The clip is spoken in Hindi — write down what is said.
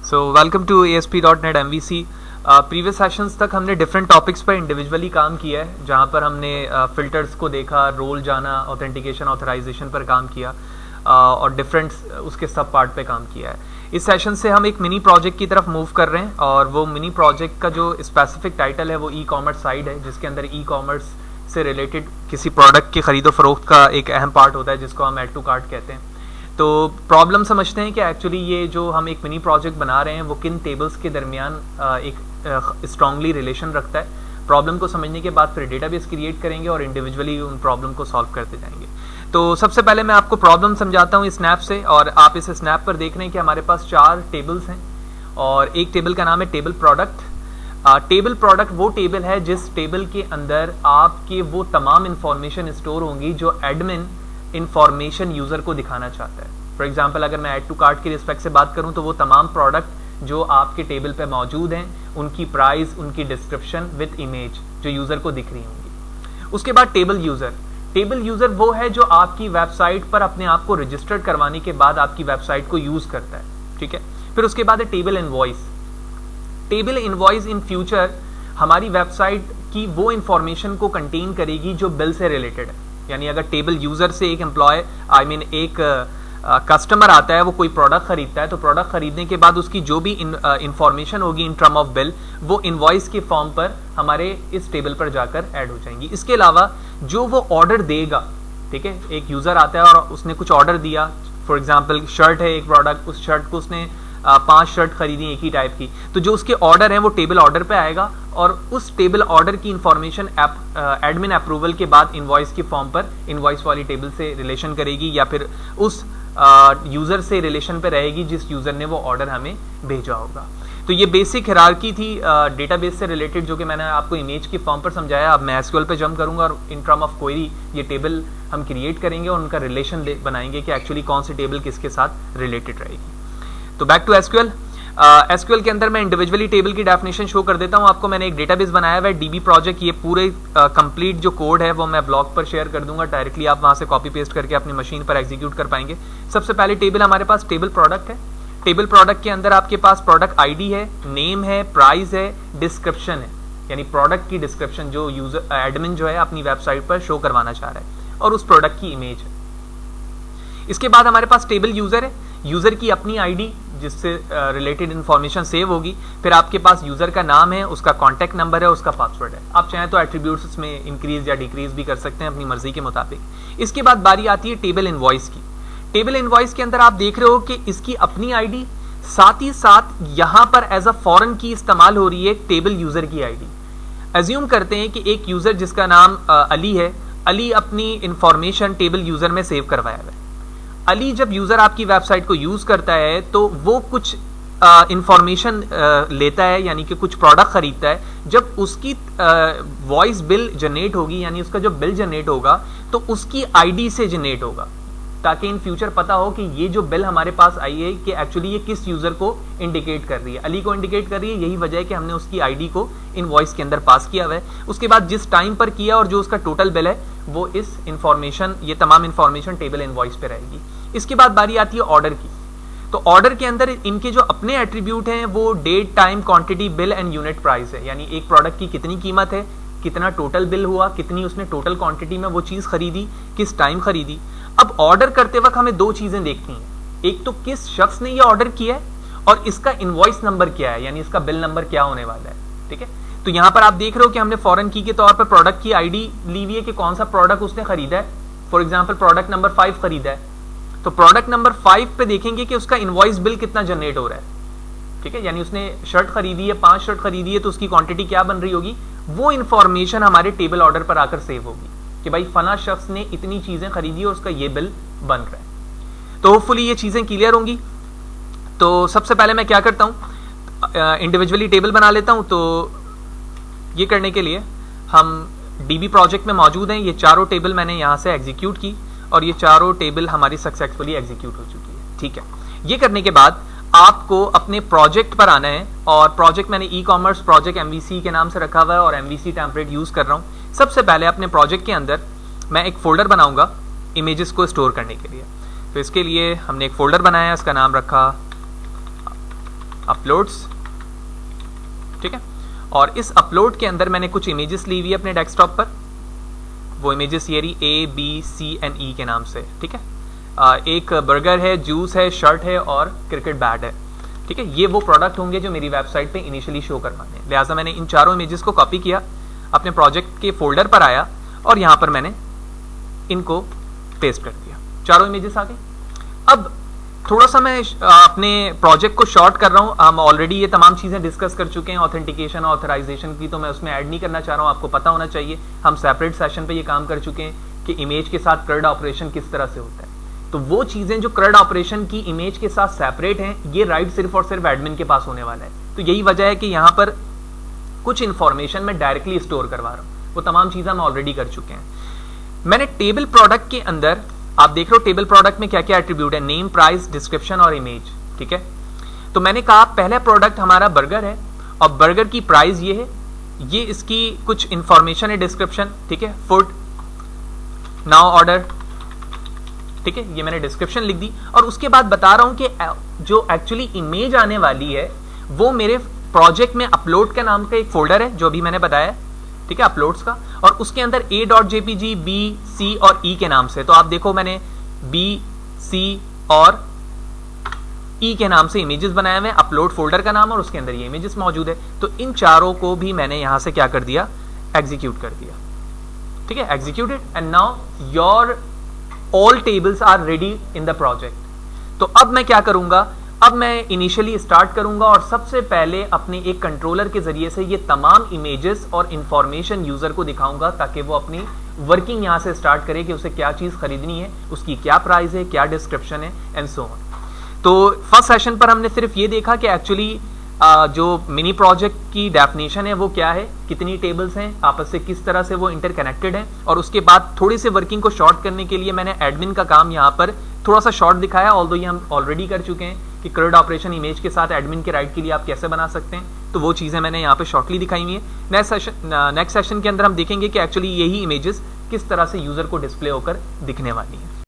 So welcome to ASP.NET MVC। Previous sessions तक हमने डिफरेंट टॉपिक्स पर इंडिविजुअली काम किया है, जहाँ पर हमने फिल्टर्स को देखा, रोल जाना, ऑथेंटिकेशन, ऑथराइजेशन पर काम किया और डिफरेंट उसके सब पार्ट पे काम किया है। इस सेशन से हम एक मिनी प्रोजेक्ट की तरफ मूव कर रहे हैं और वो मिनी प्रोजेक्ट का जो स्पेसिफिक टाइटल है वो ई कॉमर्स साइड है, जिसके अंदर ई कॉमर्स से रिलेटेड किसी प्रोडक्ट की खरीदो फरोख्त का एक अहम पार्ट होता है जिसको हम ऐड टू कार्ट कहते हैं। तो प्रॉब्लम समझते हैं कि एक्चुअली ये जो हम एक मिनी प्रोजेक्ट बना रहे हैं वो किन टेबल्स के दरमियान एक स्ट्रांगली रिलेशन रखता है। प्रॉब्लम को समझने के बाद फिर डेटाबेस क्रिएट करेंगे और इंडिविजुअली उन प्रॉब्लम को सॉल्व करते जाएंगे। तो सबसे पहले मैं आपको प्रॉब्लम समझाता हूँ स्नैप से, और आप इस स्नैप पर देख रहे हैं कि हमारे पास 4 टेबल्स हैं और एक टेबल का नाम है टेबल प्रोडक्ट। टेबल प्रोडक्ट वो टेबल है जिस टेबल के अंदर आपके वो तमाम इंफॉर्मेशन स्टोर होंगी जो एडमिन इंफॉर्मेशन यूजर को दिखाना चाहता है। फॉर एग्जाम्पल, अगर मैं ऐड टू कार्ट की रिस्पेक्ट से बात करूं तो वो तमाम प्रोडक्ट जो आपके टेबल पे मौजूद हैं, उनकी प्राइस, उनकी डिस्क्रिप्शन विद इमेज जो यूजर को दिख रही होंगी। उसके बाद टेबल यूजर वो है जो आपकी वेबसाइट पर अपने आप को रजिस्टर्ड करवाने के बाद आपकी वेबसाइट को यूज करता है, ठीक है। फिर उसके बाद है टेबल इनवॉइस इन फ्यूचर हमारी वेबसाइट की वो इंफॉर्मेशन को कंटेन करेगी जो बिल से रिलेटेड है। यानी अगर टेबल यूजर से एक एम्प्लॉय एक कस्टमर आता है, वो कोई प्रोडक्ट खरीदता है, तो प्रोडक्ट खरीदने के बाद उसकी जो भी इंफॉर्मेशन होगी इन टर्म ऑफ बिल वो इनवॉइस के फॉर्म पर हमारे इस टेबल पर जाकर ऐड हो जाएंगी। इसके अलावा जो वो ऑर्डर देगा, ठीक है, एक यूजर आता है और उसने कुछ ऑर्डर दिया, फॉर एग्जाम्पल शर्ट है एक प्रोडक्ट, उस शर्ट को उसने 5 शर्ट खरीदी एक ही टाइप की, तो जो उसके ऑर्डर है वो टेबल ऑर्डर पे आएगा और उस टेबल ऑर्डर की इंफॉर्मेशन एडमिन अप्रूवल के बाद इनवॉइस के फॉर्म पर इनवॉइस वाली टेबल से रिलेशन करेगी या फिर उस यूजर से रिलेशन पे रहेगी जिस यूजर ने वो ऑर्डर हमें भेजा होगा। तो ये बेसिक हिरार्की थी डेटाबेस से रिलेटेड जो कि मैंने आपको इमेज के फॉर्म पर समझाया। अब मैं एसक्यूएल पे जंप करूंगा और इन टर्म ऑफ क्वेरी ये टेबल हम क्रिएट करेंगे और उनका रिलेशन बनाएंगे कि एक्चुअली कौन सी टेबल किसके साथ रिलेटेड रहेगी। तो बैक टू एसक्यूएल। एसक्यूएल के अंदर मैं इंडिविजुअली टेबल की डेफिनेशन शो कर देता हूं आपको। मैंने एक डेटाबेस बनाया हुआ है डीबी प्रोजेक्ट। ये पूरे कंप्लीट जो कोड है वो मैं ब्लॉग पर शेयर कर दूंगा, डायरेक्टली आप वहां से कॉपी पेस्ट करके अपनी मशीन पर एग्जीक्यूट कर पाएंगे। सबसे पहले टेबल हमारे पास टेबल प्रोडक्ट है। टेबल प्रोडक्ट के अंदर आपके पास प्रोडक्ट आईडी है, नेम है, प्राइस है, डिस्क्रिप्शन है, यानी प्रोडक्ट की डिस्क्रिप्शन जो यूजर एडमिन जो है अपनी वेबसाइट पर शो करवाना चाह रहा है, और उस प्रोडक्ट की इमेज है। इसके बाद हमारे पास टेबल यूजर है, यूजर की अपनी आईडी जिससे रिलेटेड इंफॉर्मेशन सेव होगी। फिर आपके पास यूजर का नाम है, उसका कॉन्टैक्ट नंबर है, उसका पासवर्ड है। आप चाहें तो एट्रीब्यूट्स में इंक्रीज या डिक्रीज भी कर सकते हैं अपनी मर्जी के मुताबिक। इसके बाद बारी आती है टेबल इनवॉइस की। टेबल इनवॉइस के अंदर आप देख रहे हो कि इसकी अपनी आईडी, साथ ही साथ यहां पर एज अ फॉरेन की इस्तेमाल हो रही है टेबल यूजर की आईडी। एज्यूम करते हैं कि एक यूजर जिसका नाम अली है, अली अपनी इंफॉर्मेशन टेबल यूजर में सेव करवाया हुआ है। अली जब यूजर आपकी वेबसाइट को यूज करता है तो वो कुछ इंफॉर्मेशन लेता है, यानी कि कुछ प्रोडक्ट खरीदता है। जब उसकी वॉइस बिल जनरेट होगी, यानी उसका जो बिल जनरेट होगा तो उसकी आईडी से जनरेट होगा, ताकि इन फ्यूचर पता हो कि ये जो बिल हमारे पास आई है कि एक्चुअली ये किस यूजर को इंडिकेट कर रही है। अली को इंडिकेट कर रही है, यही वजह है कि हमने उसकी आईडी को इनवॉइस के अंदर पास किया हुआ है। उसके बाद जिस टाइम पर किया और जो उसका टोटल बिल है वो इस इंफॉर्मेशन, ये तमाम इंफॉर्मेशन टेबल इनवॉइस पे रहेगी। इसके बाद बारी आती है ऑर्डर की। तो ऑर्डर के अंदर इनके जो अपने एट्रीब्यूट हैं वो date, time, quantity, bill and unit price है, यानी एक प्रोडक्ट की कितनी कीमत है, कितना टोटल बिल हुआ, कितनी उसने टोटल क्वांटिटी में वो चीज खरीदी, किस टाइम खरीदी। अब ऑर्डर करते वक्त हमें 2 चीजें देखनी है, एक तो किस शख्स ने ये ऑर्डर किया है और इसका इनवॉइस नंबर क्या है, यानी इसका बिल नंबर क्या होने वाला है, ठीक है। तो यहां पर आप देख रहे हो कि हमने फॉरेन की के तौर पर प्रोडक्ट की आईडी ली हुई है कि कौन सा प्रोडक्ट उसने खरीदा है। फॉर एग्जाम्पल प्रोडक्ट नंबर 5 खरीदा है, तो प्रोडक्ट नंबर 5 पे देखेंगे कि उसका इनवॉइस बिल कितना जनरेट हो रहा है, ठीक है, यानी उसने शर्ट खरीदी है, 5 शर्ट खरीदी है, तो उसकी क्वांटिटी क्या बन रही होगी, वो इंफॉर्मेशन हमारे टेबल ऑर्डर पर आकर सेव होगी कि भाई फला शख्स ने इतनी चीजें खरीदी और उसका ये बिल बन रहा है। तो होपफुली ये चीजें क्लियर होंगी। तो सबसे पहले मैं क्या करता हूं, इंडिविजुअली टेबल बना लेता हूं। तो ये करने के लिए हम डीबी प्रोजेक्ट में मौजूद हैं, ये चारों टेबल मैंने यहां से एग्जीक्यूट की और ये चारों टेबल हमारी सक्सेसफुली एग्जीक्यूट हो चुकी है, ठीक है। ये करने के बाद आपको अपने प्रोजेक्ट पर आना है, और प्रोजेक्ट मैंने ई कॉमर्स प्रोजेक्ट MVC के नाम से रखा हुआ है और MVC टेम्पलेट यूज कर रहा हूं। सबसे पहले अपने प्रोजेक्ट के अंदर मैं एक फोल्डर बनाऊंगा इमेजेस को स्टोर करने के लिए। तो इसके लिए हमने एक फोल्डर बनाया, इसका नाम रखा अपलोड्स, ठीक है। और इस अपलोड के अंदर मैंने कुछ इमेजेस ली हुई है अपने डेस्कटॉप पर, वो इमेजेस ये रही ABCNE के नाम से, ठीक है। एक बर्गर है, जूस है, शर्ट है और क्रिकेट बैट है, ठीक है। ये वो प्रोडक्ट होंगे जो मेरी वेबसाइट पे इनिशियली शो करवाने हैं। लिहाजा मैंने इन चारों इमेजेस को कॉपी किया, अपने प्रोजेक्ट के फोल्डर पर आया और यहाँ पर मैंने इनको पेस्ट कर दिया, चारों इमेजेस आ गए। अब थोड़ा सा मैं अपने प्रोजेक्ट को शॉर्ट कर रहा हूँ, हम ऑलरेडी ये तमाम चीज़ें डिस्कस कर चुके हैं, ऑथेंटिकेशन ऑथराइजेशन की, तो मैं उसमें ऐड नहीं करना चाह रहा हूँ, आपको पता होना चाहिए। हम सेपरेट सेशन पे ये काम कर चुके हैं कि इमेज के साथ CRUD ऑपरेशन किस तरह से होता है। तो वो चीज़ें जो CRUD ऑपरेशन की इमेज के साथ सेपरेट हैं, ये राइट सिर्फ और सिर्फ एडमिन के पास होने वाला है। तो यही वजह है कि यहाँ पर कुछ इंफॉर्मेशन मैं डायरेक्टली स्टोर करवा रहा हूँ, वो तमाम चीज़ें हम ऑलरेडी कर चुके हैं। मैंने टेबल प्रोडक्ट के अंदर आप देख रहे हो टेबल प्रोडक्ट में क्या क्या एट्रीब्यूट है, नेम, प्राइस, डिस्क्रिप्शन और इमेज, ठीक है। तो मैंने कहा पहला प्रोडक्ट हमारा बर्गर है और बर्गर की प्राइस ये है, ये इसकी कुछ इंफॉर्मेशन है, डिस्क्रिप्शन, ठीक है, फूड नाउ ऑर्डर, ठीक है, ये मैंने डिस्क्रिप्शन लिख दी। और उसके बाद बता रहा हूं कि जो एक्चुअली इमेज आने वाली है वो मेरे प्रोजेक्ट में अपलोड के नाम का एक फोल्डर है जो अभी मैंने बताया, ठीक है, अपलोड्स का, और उसके अंदर A.jpg, B, C और E के नाम से। तो आप देखो मैंने B, C और E के नाम से इमेजेस बनाए हुए हैं, अपलोड फोल्डर का नाम और उसके अंदर ये इमेजेस मौजूद है। तो इन चारों को भी मैंने यहां से क्या कर दिया, एग्जीक्यूट कर दिया, ठीक है, executed. And now your all tables are ready in the project. तो अब मैं क्या करूंगा, अब मैं इनिशियली स्टार्ट करूंगा और सबसे पहले अपने एक कंट्रोलर के जरिए से ये तमाम इमेजेस और इंफॉर्मेशन यूजर को दिखाऊंगा ताकि वो अपनी वर्किंग यहां से स्टार्ट करे कि उसे क्या चीज खरीदनी है, उसकी क्या प्राइस है, क्या डिस्क्रिप्शन है एंड सो ऑन। तो फर्स्ट सेशन पर हमने सिर्फ ये देखा कि एक्चुअली जो मिनी प्रोजेक्ट की डेफिनेशन है वो क्या है, कितनी टेबल्स हैं, आपस से किस तरह से वो इंटरकनेक्टेड हैं, और उसके बाद थोड़ी सी वर्किंग को शॉर्ट करने के लिए मैंने एडमिन का काम यहाँ पर थोड़ा सा शॉर्ट दिखाया, ऑल्दो ये हम ऑलरेडी कर चुके हैं कि CRUD ऑपरेशन इमेज के साथ एडमिन के राइट के लिए आप कैसे बना सकते हैं। तो वो चीज़ें मैंने यहाँ पे शॉर्टली दिखाई हुई है। नेक्स्ट सेशन के अंदर हम देखेंगे कि एक्चुअली यही इमेजेस किस तरह से यूजर को डिस्प्ले होकर दिखने वाली है।